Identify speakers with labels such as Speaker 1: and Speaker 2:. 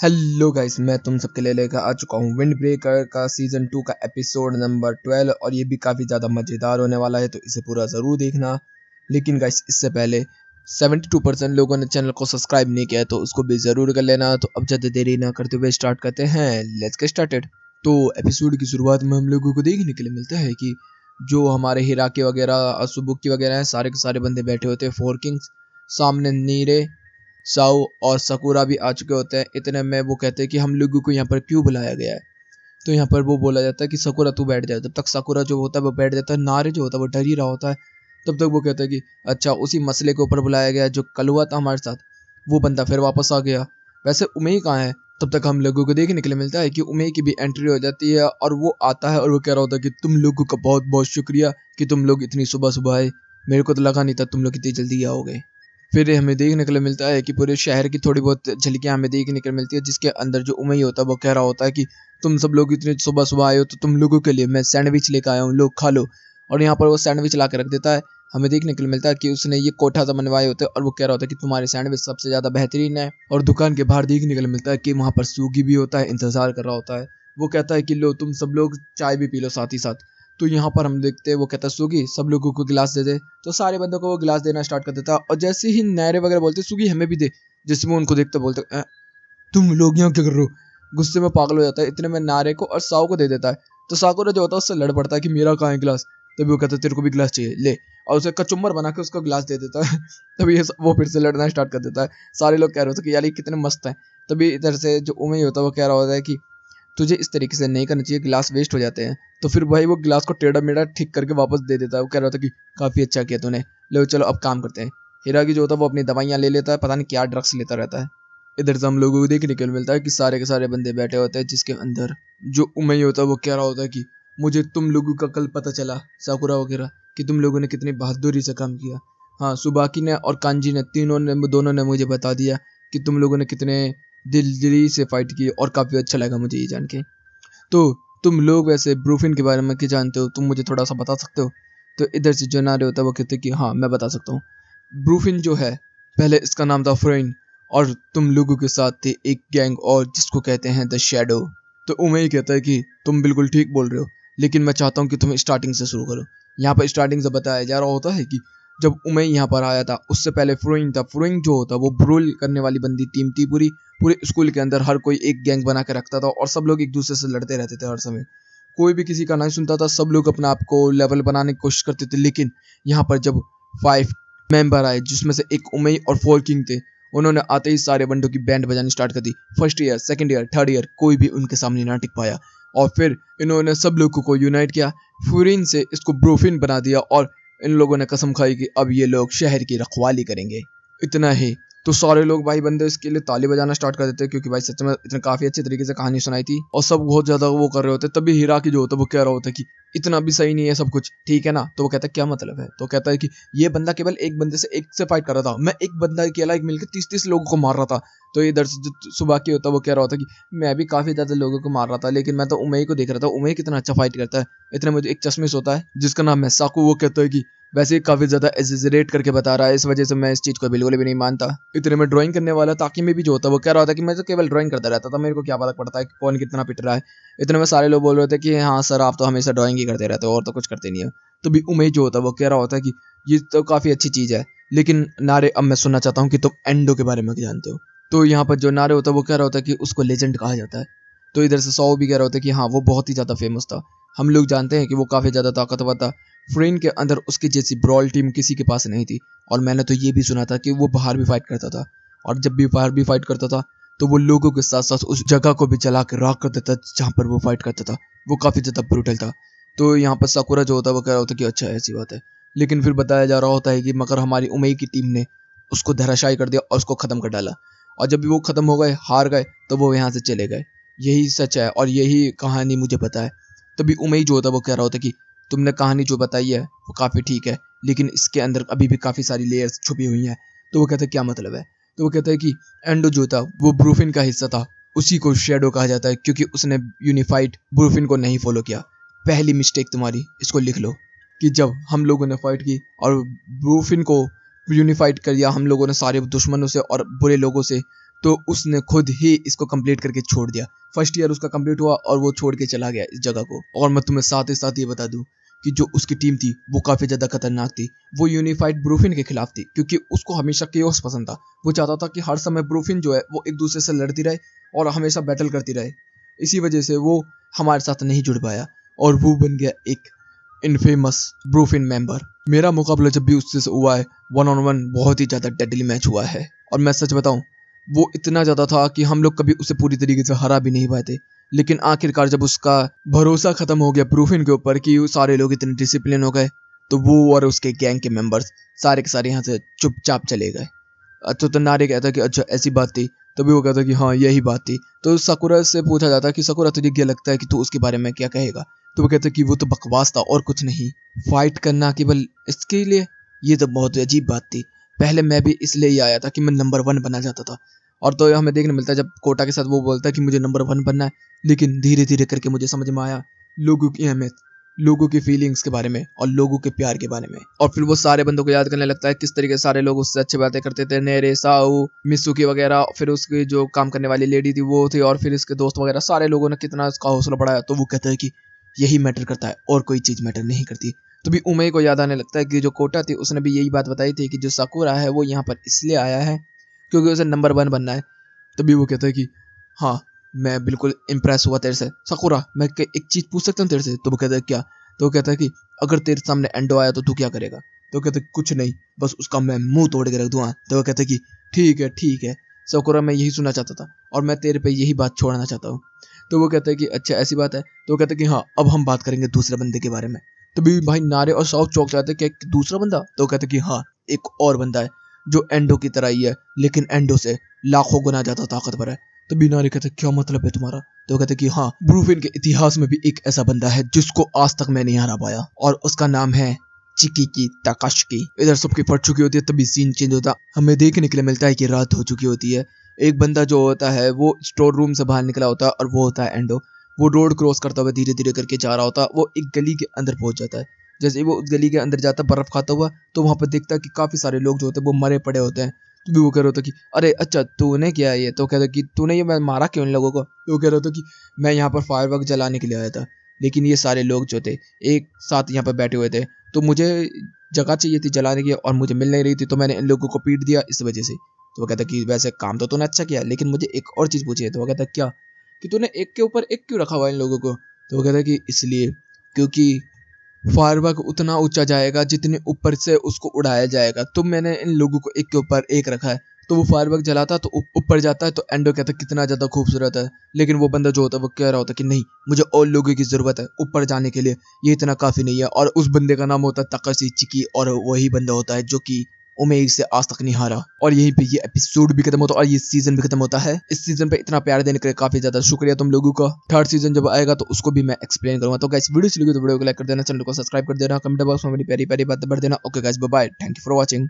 Speaker 1: Hello guys, मैं तुम सबके लिए लेकर आ चुका हूँ विंड ब्रेकर का सीजन 2 का एपिसोड नंबर 12 और ये भी काफ़ी ज़्यादा मज़ेदार होने वाला है, तो इसे पूरा ज़रूर देखना। लेकिन गाइस, इससे पहले 72% लोगों ने चैनल को सब्सक्राइब नहीं किया है, तो उसको भी ज़रूर कर लेना। तो अब ज़्यादा देरी ना करते हुए स्टार्ट करते हैं। Let's get started. तो एपिसोड की शुरुआत में हम लोगों को देखने के लिए मिलता है कि जो हमारे हिराकी वगैरह, असुबुकी वगैरह हैं, सारे के सारे बंदे बैठे होते हैं। फोर किंग्स सामने, नीरे, साओ और सकुरा भी आ चुके होते हैं। इतने में वो कहते हैं कि हम लोगों को यहाँ पर क्यों बुलाया गया है। तो यहाँ पर वो बोला जाता है कि सकुरा तू बैठ जाए। तब तक सकुरा जो होता है वो बैठ जाता है। नारे जो होता है वो डर ही रहा होता है। तब तक वो कहता है कि अच्छा, उसी मसले के ऊपर बुलाया गया है जो कल हुआ था हमारे साथ। वो बंदा फिर वापस आ गया। वैसे उमेई कहाँ है? तब तक हम लोगों को देखने के लिए मिलता है कि उमेई की भी एंट्री हो जाती है और वो आता है और वो कह रहा होता है कि तुम लोगों का बहुत बहुत शुक्रिया कि तुम लोग इतनी सुबह सुबह आए। मेरे को तो लगा नहीं था तुम लोग इतनी जल्दी आओगे। फिर हमें देखने के लिए मिलता है कि पूरे शहर की थोड़ी बहुत झलकियां हमें देखने के लिए मिलती है, जिसके अंदर जो उमई होता है वो कह रहा होता है कि तुम सब लोग इतने सुबह सुबह आए हो तो तुम लोगों के लिए मैं सैंडविच लेकर आया हूँ, लोग खा लो। और यहाँ पर वो सैंडविच ला के रख देता है। हमें देखने के लिए मिलता है कि उसने ये कोठा सा बनवाए होते हैं और वो कह रहा होता है कि तुम्हारे सैंडविच सबसे ज़्यादा बेहतरीन है। और दुकान के बाहर देखने के लिए मिलता है कि वहाँ पर सूगी भी होता है, इंतजार कर रहा होता है। वो कहता है कि लो तुम सब लोग चाय भी पी लो साथ ही साथ। तो यहाँ पर हम देखते हैं वो कहता है सुगी सब लोगों को गिलास दे दे। तो सारे बंदों को वो गिलास देना स्टार्ट कर देता है और जैसे ही नायरे वगैरह बोलते सुगी हमें भी दे, जिसमें वो उनको देखते बोलते तुम लोग यहाँ क्या कर रहे हो। गुस्से में पागल हो जाता है। इतने में नारे को और साओ को दे देता है। तो साकुरा जो होता है उससे लड़ पड़ता है कि मेरा कहाँ है गिलास। तभी वो कहता है तेरे को भी गिलास चाहिए, ले। और उसे कचुम्बर बना के उसको गिलास दे देता है। तभी वो फिर से लड़ना स्टार्ट कर देता है। सारे लोग कह रहे होते कि यार ये कितने मस्त हैं। तभी इधर से जो उमेई होता है वो कह रहा होता है कि तुझे इस तरीके से नहीं करना चाहिए, गिलास वेस्ट हो जाते हैं। तो फिर भाई वो गिलास को टेढ़ा मेढ़ा ठीक करके वापस दे देता है। वो कह रहा था कि काफ़ी अच्छा किया तूने, लो चलो अब काम करते हैं। हिरागी जो होता है वो अपनी दवाइयाँ ले लेता है, पता नहीं क्या ड्रग्स लेता रहता है। इधर से हम लोगों को देखने के लिए मिलता है कि सारे के सारे बंदे बैठे होते हैं, जिसके अंदर जो उमई होता है वो कह रहा होता है कि मुझे तुम लोगों का कल पता चला, साकुरा वगैरह, कि तुम लोगों ने कितनी बहादुरी से काम किया। हाँ, सुबाकी ने और कांजी ने, दोनों ने मुझे बता दिया कि तुम लोगों ने कितने दिली से फाइट की और काफ़ी अच्छा लगा मुझे ये जान के। तो तुम लोग वैसे ब्रूफिन के बारे में क्या जानते हो, तुम मुझे थोड़ा सा बता सकते हो? तो इधर से जो नारे होता है वो कहते हैं कि हाँ मैं बता सकता हूँ। ब्रूफिन जो है, पहले इसका नाम था फ्रेन और तुम लोगों के साथ थे एक गैंग और जिसको कहते हैं द शैडो। तो उमें ही कहता है कि तुम बिल्कुल ठीक बोल रहे हो, लेकिन मैं चाहता हूँ कि तुम स्टार्टिंग से शुरू करो। यहाँ पर स्टार्टिंग से बताया जा रहा होता है कि जब उमें यहाँ पर आया था उससे पहले फ्रोइंग था। फ्रोइंग जो होता है वो ब्रूल करने वाली बंदी टीम थी। पूरे स्कूल के अंदर हर कोई एक गैंग बना के रखता था और सब लोग एक दूसरे से लड़ते रहते थे हर समय। कोई भी किसी का नहीं सुनता था, सब लोग अपना आप को लेवल बनाने की कोशिश करते थे। लेकिन यहाँ पर जब 5 मेंबर आए, जिसमें से एक उमई और 4 किंग थे, उन्होंने आते ही सारे बंदों की बैंड बजानी स्टार्ट कर दी। First year, second year, third year, कोई भी उनके सामने ना टिक पाया। और फिर इन्होंने सब लोगों को यूनाइट किया, फ्यूरिन से इसको ब्रोफिन बना दिया और इन लोगों ने कसम खाई कि अब ये लोग शहर की रखवाली करेंगे। इतना ही तो सारे लोग भाई बंदे इसके लिए ताली बजाना स्टार्ट कर देते हैं, क्योंकि भाई सच में इतने काफी अच्छे तरीके से कहानी सुनाई थी और सब बहुत ज्यादा वो कर रहे होते। तभी हिराकी जो होता है वो कह रहा होता है कि इतना भी सही नहीं है सब कुछ, ठीक है ना? तो वो कहता है क्या मतलब है? तो कहता है कि ये बंदा केवल एक बंदे से एक से फाइट कर रहा था, मैं एक बंदा अकेला मिलकर 30-30 लोगों को मार रहा था। तो इधर से जो सुबह की होता है वो कह रहा होता है कि मैं भी काफी ज्यादा लोगों को मार रहा था, लेकिन मैं तो उमई को देख रहा था, उमई कितना अच्छा फाइट करता है। इतने मुझे एक चश्मिश होता है जिसका नाम है साकू, वो कहता है कि वैसे ही काफी ज्यादा एग्जैजरेट करके बता रहा है, इस वजह से मैं इस चीज को बिल्कुल भी नहीं मानता। इतने में ड्राइंग करने वाला ताकि में भी जो होता है वो कह रहा था कि मैं तो केवल ड्राइंग करता रहता था, मेरे को क्या फर्क पड़ता है कि कौन कितना पिट रहा है। इतने में सारे लोग बोल रहे थे कि हाँ सर आप तो हमेशा ड्राइंग ही करते रहते हो और तो कुछ करते नहीं हो। तो भी उमेश जो होता है वो कह रहा होता है कि ये तो काफी अच्छी चीज है, लेकिन नारे अब मैं सुनना चाहता हूँ कि तुम एंडो के बारे में क्या जानते हो। तो यहाँ पर जो नारे होता है वो कह रहा होता है कि उसको लेजेंड कहा जाता है। तो इधर से सौ भी कह रहा होता है कि हाँ वो बहुत ही ज्यादा फेमस था, हम लोग जानते हैं कि वो काफी ज्यादा ताकतवर था। फ्रेन के अंदर उसकी जैसी ब्रॉल टीम किसी के पास नहीं थी। और मैंने तो ये भी सुना था कि वो बाहर भी फाइट करता था, और जब भी बाहर भी फाइट करता था तो वो लोगों के साथ साथ उस जगह को भी जला के राख कर देता जहाँ पर वो फाइट करता था। वो काफी ज्यादा ब्रूटल था। तो यहाँ पर साकुरा जो होता है वो कह रहा होता है कि अच्छा ऐसी बात है। लेकिन फिर बताया जा रहा होता है कि मगर हमारी उमई की टीम ने उसको धराशायी कर दिया और उसको खत्म कर डाला। और जब भी वो खत्म हो गए, हार गए, तो वो यहाँ से चले गए। यही सच है और यही कहानी मुझे पता है। तभी उमई जो होता है वो कह रहा होता है कि तुमने कहानी जो बताई है वो काफ़ी ठीक है, लेकिन इसके अंदर अभी भी काफ़ी सारी लेयर्स छुपी हुई हैं। तो वो कहता है क्या मतलब है? तो वो कहता है कि एंडो जो था वो ब्रूफिन का हिस्सा था, उसी को शेडो कहा जाता है क्योंकि उसने यूनिफाइड ब्रूफिन को नहीं फॉलो किया। पहली मिस्टेक तुम्हारी, इसको लिख लो, कि जब हम लोगों ने फाइट की और ब्रूफिन को यूनिफाइड कर दिया हम लोगों ने सारे दुश्मनों से और बुरे लोगों से, तो उसने खुद ही इसको कंप्लीट करके छोड़ दिया। फर्स्ट ईयर उसका कंप्लीट हुआ और वो छोड़ के चला गया इस जगह को। और मैं तुम्हें साथ ही साथ ये बता दूं कि जो उसकी टीम थी वो काफी ज्यादा खतरनाक थी। वो यूनिफाइड ब्रूफिन के खिलाफ थी, क्योंकि उसको हमेशा केओस पसंद था। वो चाहता था कि हर समय ब्रूफिन जो है वो एक दूसरे से लड़ती रहे और हमेशा बैटल करती रहे। इसी वजह से वो हमारे साथ नहीं जुड़ पाया और वो बन गया एक इनफेमस ब्रूफिन मेंबर। मेरा मुकाबला जब भी उससे हुआ है 1-on-1 बहुत ही ज्यादा डेडली मैच हुआ है। और मैं सच बताऊं, वो इतना ज्यादा था कि हम लोग कभी उसे पूरी तरीके से हरा भी नहीं पाए थे। लेकिन आखिरकार जब उसका भरोसा खत्म हो गया ब्रूफिन के ऊपर कि सारे लोग इतने डिसिप्लिन हो गए, तो वो और उसके गैंग के मेंबर्स सारे के सारे यहाँ से चुपचाप चले गए। अच्छा, तो नारे कहता कि अच्छा ऐसी बात थी। तभी वो कहता कि हाँ यही बात थी। तो साकुरा से पूछा जाता कि साकुरा तुझे क्या लगता है कि तू उसके बारे में क्या कहेगा। तो वो कहता कि वो तो बकवास था और कुछ नहीं। फाइट करना केवल इसके लिए, ये तो बहुत अजीब बात थी। पहले मैं भी इसलिए ही आया था कि मैं नंबर 1 बनना चाहता था। और तो हमें देखने मिलता है जब कोटा के साथ वो बोलता है कि मुझे नंबर 1 बनना है। लेकिन धीरे धीरे करके मुझे समझ में आया लोगों की अहमियत, लोगों की फीलिंग्स के बारे में और लोगों के प्यार के बारे में। और फिर वो सारे बंदों को याद करने लगता है किस तरीके सारे लोग उससे अच्छी बातें करते थे। नेरे, साऊ, मिसुकी वगैरह, फिर उसकी जो काम करने वाली लेडी थी वो थी, और फिर इसके दोस्त वगैरह, सारे लोगों ने कितना उसका हौसला बढ़ाया। तो वो कहता है कि यही मैटर करता है और कोई चीज मैटर नहीं करती। तो भी उमई को याद आने लगता है कि जो कोटा थी उसने भी यही बात बताई थी कि जो साकुरा है वो यहाँ पर इसलिए आया है क्योंकि उसे नंबर 1 बनना है। तभी वो कहता है कि हाँ, मैं बिल्कुल इम्प्रेस हुआ तेरे से साकुरा। मैं एक चीज पूछ सकता हूँ तेरे से। तो वो कहता है क्या। तो वो कहता है कि अगर तेरे सामने एंडो आया तो तू क्या करेगा। तो कहता है कुछ नहीं, बस उसका मैं मुंह तोड़ के रख दूंगा। तो वो कहता है कि ठीक है साकुरा, मैं यही सुनना चाहता था और मैं तेरे पे यही बात छोड़ना चाहता हूँ। तो वो कहता है कि अच्छा ऐसी बात है। तो वो कहता है कि हाँ, अब हम बात करेंगे दूसरे बंदे के बारे में। तभी भाई नारे और साउथ चौक जाते कि एक दूसरा बंदा। तो वो कहता है कि हाँ, एक और बंदा है जो एंडो की तरह ही है, लेकिन एंडो से लाखों गुना ज्यादा ताकतवर है। तो बीनारी कहते क्या मतलब है तुम्हारा। तो कहते कि हाँ, ब्रूफिन के इतिहास में भी एक ऐसा बंदा है जिसको आज तक मैं नहीं हरा पाया और उसका नाम है चिकी ताकाशी। इधर सबकी फट चुकी होती है, तभी सीन चेंज होता, हमें देखने के लिए मिलता है कि रात हो चुकी होती है। एक बंदा जो होता है वो स्टोर रूम से बाहर निकला होता है और वो होता है एंडो। वो रोड क्रॉस करता हुआ धीरे धीरे करके जा रहा होता है। वो एक गली के अंदर पहुंच जाता है। जैसे ही वो उस गली के अंदर जाता है बर्फ खाता हुआ, तो वहां पर देखता है कि काफी सारे लोग जो होते हैं वो मरे पड़े होते हैं। तो भी वो कह रहा था कि अरे अच्छा तूने क्या ये। तो कहता कि तूने ये मारा क्यों इन लोगों को। तो वो कह रहा था कि मैं यहाँ पर फायरवर्क जलाने के लिए आया था, लेकिन ये सारे लोग जो थे एक साथ यहाँ पर बैठे हुए थे, तो मुझे जगह चाहिए थी जलाने की और मुझे मिल नहीं रही थी, तो मैंने इन लोगों को पीट दिया इस वजह से। तो वो कहता कि वैसे काम तो तूने अच्छा किया, लेकिन मुझे एक और चीज़ पूछी है। तो वो कहता क्या, कि तूने एक के ऊपर एक क्यों रखा हुआ इन लोगों को। तो वो कहता कि इसलिए क्योंकि फायरवर्क उतना ऊंचा जाएगा जितने ऊपर से उसको उड़ाया जाएगा, तो मैंने इन लोगों को एक के ऊपर एक रखा है। तो वो फायरवर्क जलाता तो ऊपर जाता है। तो एंडो कहता कितना ज्यादा खूबसूरत है। लेकिन वो बंदा जो होता है वो कह रहा होता कि नहीं, मुझे और लोगों की जरूरत है ऊपर जाने के लिए, ये इतना काफी नहीं है। और उस बंदे का नाम होता है ताकाशी चिकी, और वही बंदा होता है जो कि उमेग से आज तक नहीं हारा। और यहीं पे ये एपिसोड भी खत्म होता है और ये सीजन भी खत्म होता है। इस सीजन पे इतना प्यार देने के लिए काफी ज्यादा शुक्रिया तुम लोगों का। थर्ड सीजन जब आएगा तो उसको भी मैं एक्सप्लेन करूंगा। तो गाइस वीडियो अच्छी लगी तो वीडियो को लाइक कर देना, चैनल को सब्सक्राइब कर देना, कमेंट बॉक्स में मेरी प्यारी प्यारी बातें भर देना। Okay guys, bye bye, thank you for watching.